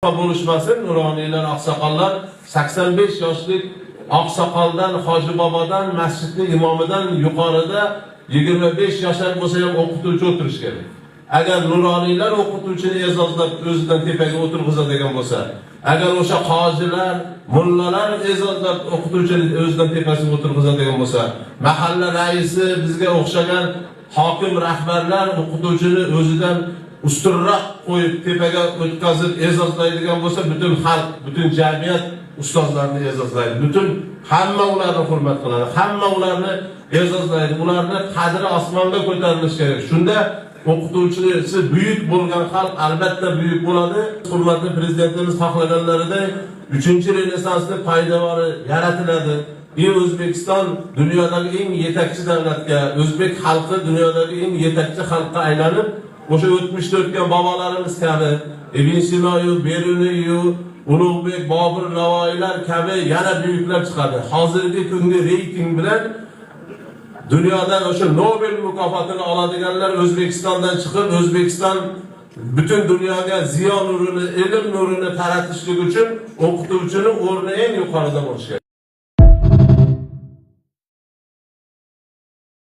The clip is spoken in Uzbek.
Bo'lishmasin, nuroniylar, oqsoqollar 85 yoshlik oqsoqoldan, hoji bobodan, masjidning imomidan yuqorida 25 yoshlar bo'lsa ham o'qituvchi o'tirish kerak. Agar nuroniylar o'qituvchini e'zozlab o'zidan tepaga o'tirg'izadigan bo'lsa, agar o'sha hojilar, mullalar e'zozlab o'qituvchini o'zidan tepasiga o'tirg'izadigan bo'lsa, mahalla raisi, bizga o'xshagan hokim rahbarlar o'qituvchini o'zidan ustunroq qo'yib tepaga o'tkazib e'zozlaydigan bo'lsa, butun xalq, butun jamiyat ustozlarni e'zozlaydi. Butun hamma ularni hurmat qiladi, hamma ularni e'zozlaydi. Ularni qadri osmonga ko'tarilishi kerak. Shunda o'qituvchisi buyuk bo'lgan xalq albatta buyuk bo'ladi. Hurmatli prezidentimiz xohlaganlaridek 3-renesansning poydevori yaratiladi. O'zbekiston dunyodagi eng yetakchi davlatga, o'zbek xalqi dunyodagi eng yetakchi xalqqa aylanib, o'sha o'tmishda o'tgan bobolarimiz kabi Ibn Sinoyu, Beruniyu, Ulug'bek, Bobur, Navoiylar kabi yana buyuklar chiqadi. Hozirgi kungi reyting bilan dunyodan o'sha Nobel mukofotini oladiganlar O'zbekistondan chiqib, O'zbekiston butun dunyoga ziyo nurini, ilm nurini taratishlik uchun o'qituvchining o'rni eng yuqorida bo'lishi kerak.